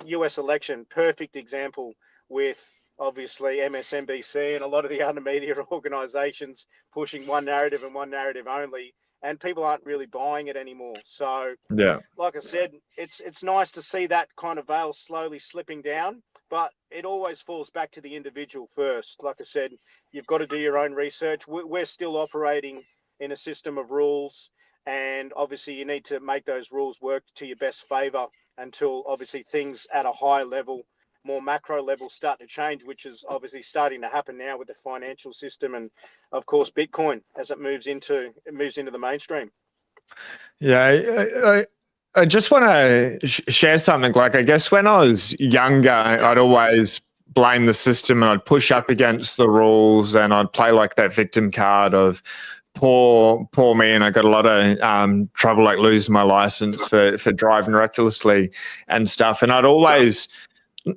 US election, perfect example, with obviously MSNBC and a lot of the other media organizations pushing one narrative and one narrative only, and people aren't really buying it anymore. So Yeah. like I said, it's nice to see that kind of veil slowly slipping down, but it always falls back to the individual first. Like I said, you've got to do your own research. We're still operating in a system of rules, and obviously you need to make those rules work to your best favor until obviously things at a higher level, more macro level, start to change, which is obviously starting to happen now with the financial system and of course Bitcoin as it moves into the mainstream. Yeah, I just want to share something. Like, I guess when I was younger, I'd always blame the system and I'd push up against the rules and I'd play like that victim card of poor me, and I got a lot of trouble like losing my license for driving recklessly and stuff. And I'd always,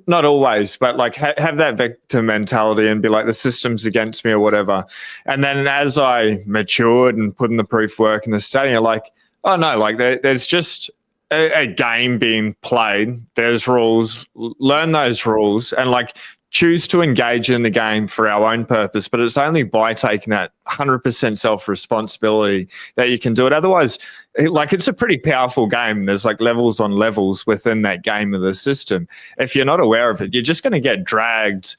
not always, but like have that victim mentality and be like, the system's against me or whatever. And then as I matured and put in the proof work and the study, you're like, oh no, like there's just a game being played. There's rules, learn those rules and like choose to engage in the game for our own purpose. But it's only by taking that 100% self-responsibility that you can do it. Otherwise, like, it's a pretty powerful game. There's like levels on levels within that game of the system. If you're not aware of it, you're just going to get dragged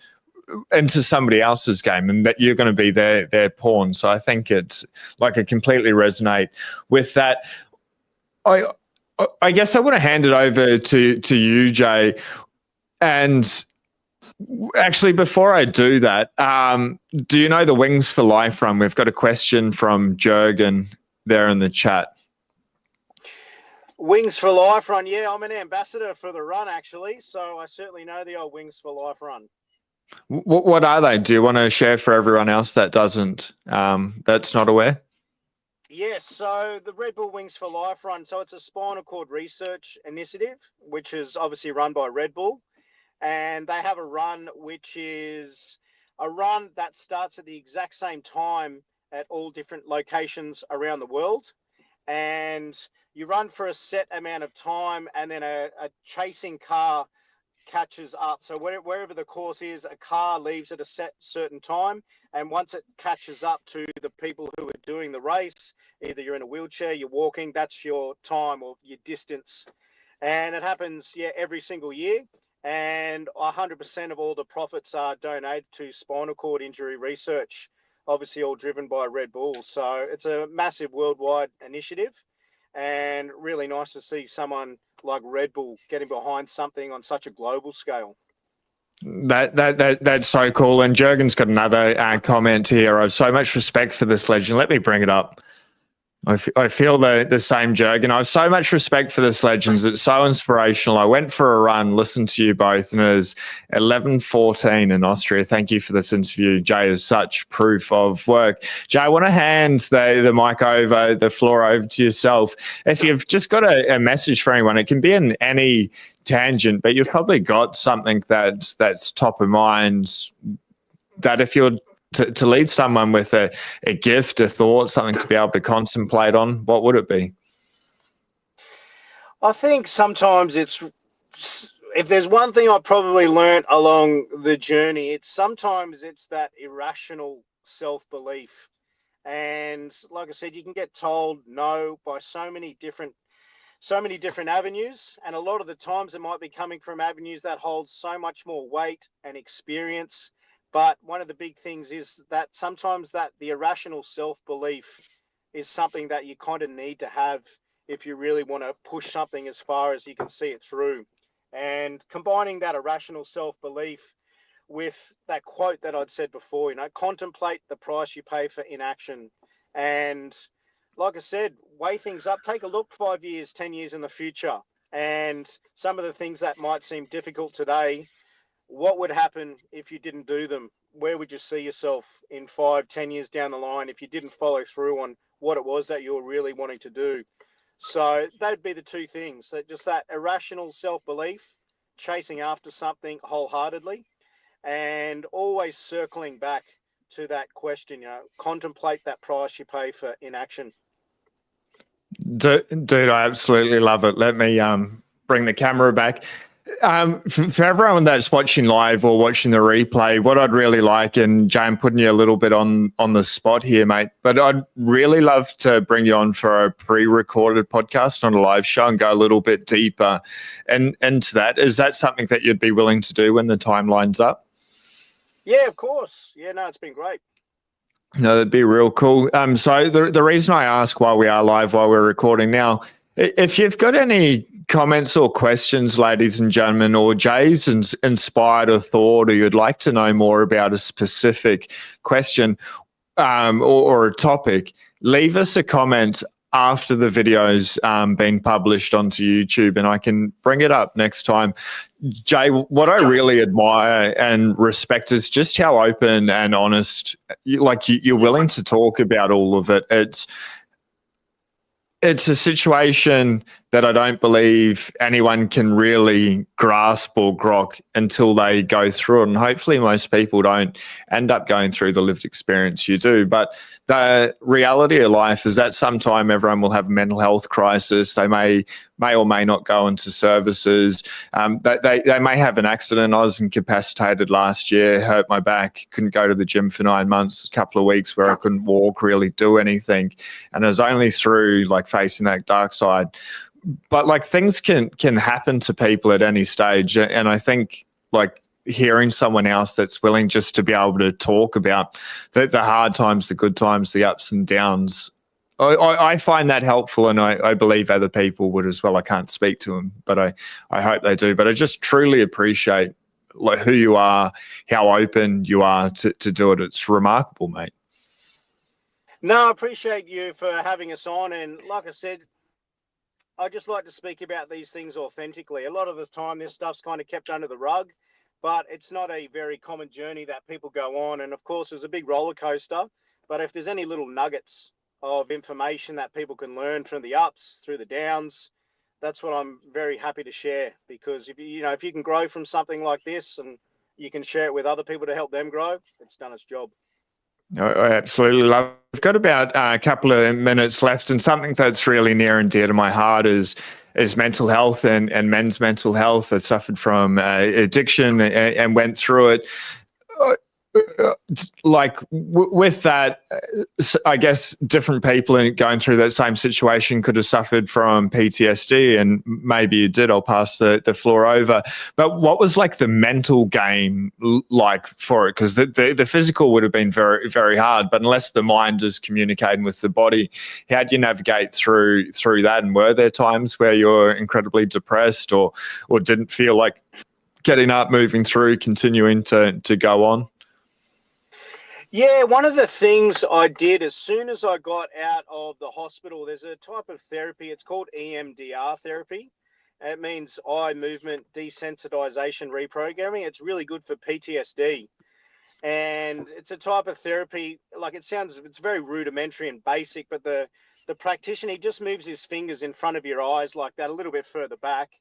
into somebody else's game and that you're going to be their pawn. So I think it's like, I completely resonate with that. I guess I want to hand it over to you, Jay. And actually, before I do that, do you know the Wings for Life run? We've got a question from Jurgen there in the chat. Wings for Life run. Yeah, I'm an ambassador for the run, actually. So I certainly know the old Wings for Life run. What are they? Do you want to share for everyone else that doesn't, that's not aware? Yes, so the Red Bull Wings for Life run, so it's a spinal cord research initiative, which is obviously run by Red Bull. And they have a run which is a run that starts at the exact same time at all different locations around the world. And you run for a set amount of time, and then a chasing car catches up. So wherever the course is, a car leaves at a certain time, and once it catches up to the people who are doing the race, either you're in a wheelchair, you're walking, that's your time or your distance. And it happens, yeah, every single year, and 100% of all the profits are donated to spinal cord injury research, obviously all driven by Red Bull. So it's a massive worldwide initiative, and really nice to see someone like Red Bull getting behind something on such a global scale. That's so cool. And Jurgen's got another comment here. I have so much respect for this legend. Let me bring it up. I feel the same, Jurgen. I have so much respect for this legend. It's so inspirational. I went for a run, listened to you both, and it was 11:14 in Austria. Thank you for this interview. Jay is such proof of work. Jay, I want to hand the mic over, the floor over to yourself. If you've just got a message for anyone, it can be in any tangent, but you've probably got something that's top of mind, that if you're to lead someone with a gift, a thought, something to be able to contemplate on, what would it be? I think sometimes it's, if there's one thing I probably learned along the journey, sometimes it's that irrational self-belief. And like I said, you can get told no by so many different avenues, and a lot of the times it might be coming from avenues that hold so much more weight and experience. But one of the big things is that sometimes that the irrational self-belief is something that you kind of need to have if you really want to push something as far as you can see it through. And combining that irrational self-belief with that quote that I'd said before, contemplate the price you pay for inaction. And like I said, weigh things up, take a look 5 years, 10 years in the future. And some of the things that might seem difficult today, what would happen if you didn't do them? Where would you see yourself in 5, 10 years down the line if you didn't follow through on what it was that you were really wanting to do? So that'd be the two things, that just that irrational self-belief, chasing after something wholeheartedly, and always circling back to that question, contemplate that price you pay for inaction. Dude, I absolutely love it. Let me bring the camera back. For everyone that's watching live or watching the replay, what I'd really like, and Jay, I'm putting you a little bit on the spot here, mate, but I'd really love to bring you on for a pre-recorded podcast on a live show and go a little bit deeper into that. Is that something that you'd be willing to do when the time lines up? Yeah, of course. Yeah, no, it's been great. No, that'd be real cool. So the reason I ask while we are live, while we're recording now, if you've got any comments or questions, ladies and gentlemen, or Jay's inspired a thought, or you'd like to know more about a specific question or a topic, leave us a comment after the video's been published onto YouTube, and I can bring it up next time. Jay, what I really admire and respect is just how open and honest, you're willing to talk about all of it. It's a situation that I don't believe anyone can really grasp or grok until they go through it. And hopefully most people don't end up going through the lived experience you do. But the reality of life is that sometime everyone will have a mental health crisis. They may or may not go into services. They may have an accident. I was incapacitated last year, hurt my back, couldn't go to the gym for 9 months, a couple of weeks where I couldn't walk, really do anything. And it was only through facing that dark side. But things can happen to people at any stage. And I think hearing someone else that's willing just to be able to talk about the hard times, the good times, the ups and downs, I find that helpful, and I believe other people would as well. I can't speak to them, but I hope they do. But I just truly appreciate who you are, how open you are to do it. It's remarkable, mate. No, I appreciate you for having us on. And like I said, I just like to speak about these things authentically. A lot of the time, this stuff's kind of kept under the rug, but it's not a very common journey that people go on. And of course, there's a big roller coaster. But if there's any little nuggets of information that people can learn from the ups through the downs, that's what I'm very happy to share. Because if you can grow from something like this and you can share it with other people to help them grow, it's done its job. I absolutely love it. We've got about a couple of minutes left, and something that's really near and dear to my heart is mental health and men's mental health. I suffered from addiction and went through it. With that, I guess different people going through that same situation could have suffered from PTSD, and maybe you did. I'll pass the floor over. But what was the mental game like for it? Because the physical would have been very, very hard, but unless the mind is communicating with the body, how do you navigate through that? And were there times where you're incredibly depressed or didn't feel like getting up, moving through, continuing to go on? Yeah, one of the things I did as soon as I got out of the hospital, there's a type of therapy, it's called EMDR therapy. It means eye movement desensitization reprogramming. It's really good for PTSD. And it's a type of therapy, it's very rudimentary and basic, but the practitioner, he just moves his fingers in front of your eyes like that, a little bit further back,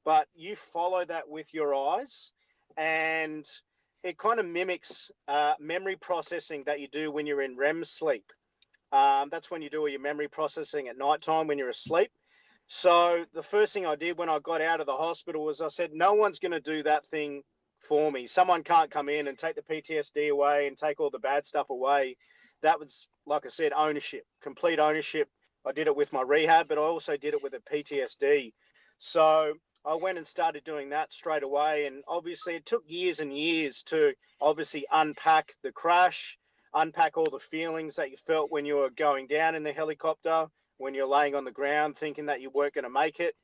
but you follow that with your eyes, and it kind of mimics memory processing that you do when you're in REM sleep. That's when you do all your memory processing at nighttime when you're asleep. So the first thing I did when I got out of the hospital was I said, no one's going to do that thing for me. Someone can't come in and take the PTSD away and take all the bad stuff away. That was, like I said, ownership, complete ownership. I did it with my rehab, but I also did it with the PTSD. So I went and started doing that straight away. And obviously it took years and years to obviously unpack the crash, unpack all the feelings that you felt when you were going down in the helicopter, when you're laying on the ground thinking that you weren't going to make it.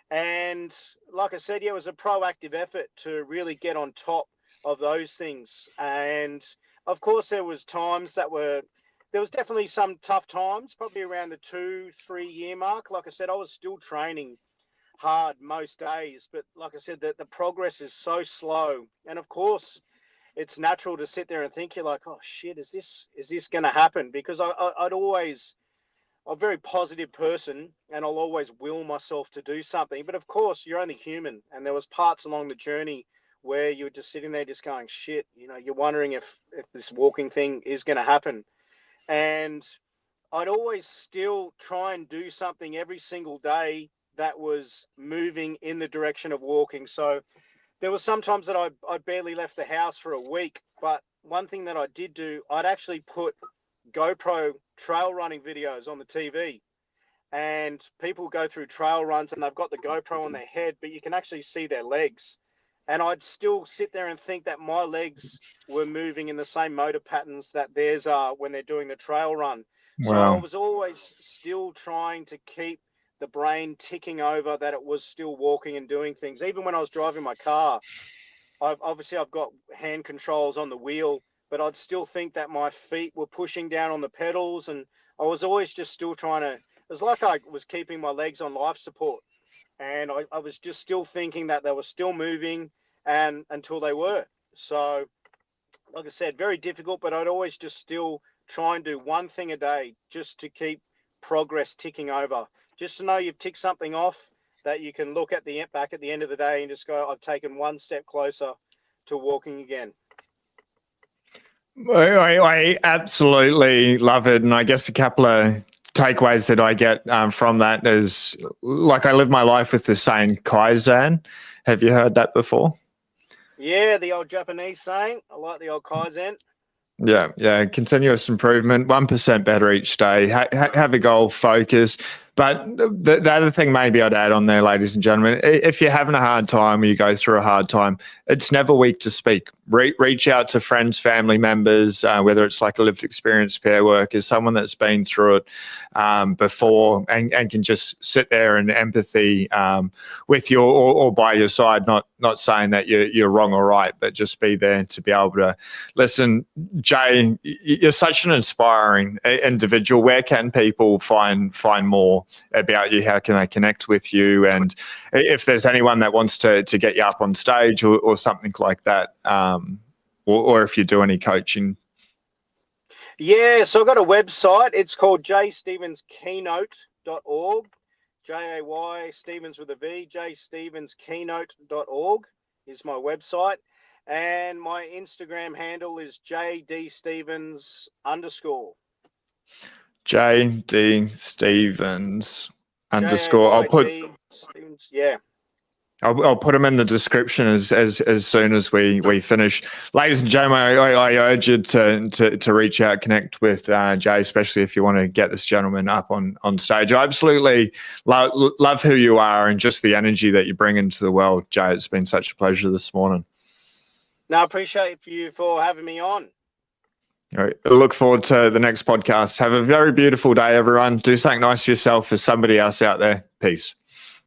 And like I said, yeah, it was a proactive effort to really get on top of those things. And of course, there was definitely some tough times, probably around the 2-3 year mark. Like I said, I was still training hard most days, but like I said, the progress is so slow. And of course, it's natural to sit there and think, you're like, oh shit, is this going to happen? Because I'm a very positive person, and I'll always will myself to do something. But of course, you're only human, and there was parts along the journey where you're just sitting there just going, shit, you're wondering if this walking thing is going to happen. And I'd always still try and do something every single day that was moving in the direction of walking. So there was sometimes that I barely left the house for a week. But one thing that I did do, I'd actually put GoPro trail running videos on the TV, and people go through trail runs and they've got the GoPro on their head, but you can actually see their legs. And I'd still sit there and think that my legs were moving in the same motor patterns that theirs are when they're doing the trail run. So I Wow. was always still trying to keep the brain ticking over that it was still walking and doing things. Even when I was driving my car, I've got hand controls on the wheel, but I'd still think that my feet were pushing down on the pedals, and I was always just still trying to. It was like I was keeping my legs on life support. and I was just still thinking that they were still moving, and until they were. So, like I said, very difficult, but I'd always just still try and do one thing a day just to keep progress ticking over. Just to know you've ticked something off, that you can look at the back at the end of the day and just go, I've taken one step closer to walking again. I absolutely love it. And I guess a couple of takeaways that I get from that is, like, I live my life with the saying Kaizen. Have you heard that before? Yeah, the old Japanese saying. I like the old Kaizen. Yeah. Continuous improvement, 1% better each day. Have a goal, focus. But the other thing maybe I'd add on there, ladies and gentlemen, if you're having a hard time or you go through a hard time, it's never weak to speak. Reach out to friends, family members, whether it's like a lived experience peer worker, someone that's been through it before and can just sit there in empathy with you or by your side, not saying that you're wrong or right, but just be there to be able to listen. Jay, you're such an inspiring individual. Where can people find more about you? How can they connect with you? And if there's anyone that wants to get you up on stage or something like that, or if you do any coaching? Yeah, so I've got a website. It's called jaystevenskeynote.org. Jay Stevens with a V. jaystevenskeynote.org is my website. And my Instagram handle is jdstevens_. JD Stevens _. I'll put Stevens, yeah. I'll put them in the description as soon as we finish. Ladies and gentlemen, I urge you to reach out, connect with Jay, especially if you want to get this gentleman up on stage. I absolutely love who you are and just the energy that you bring into the world, Jay. It's been such a pleasure this morning. No, I appreciate you for having me on. All right. I look forward to the next podcast. Have a very beautiful day, everyone. Do something nice for yourself, for somebody else out there. Peace.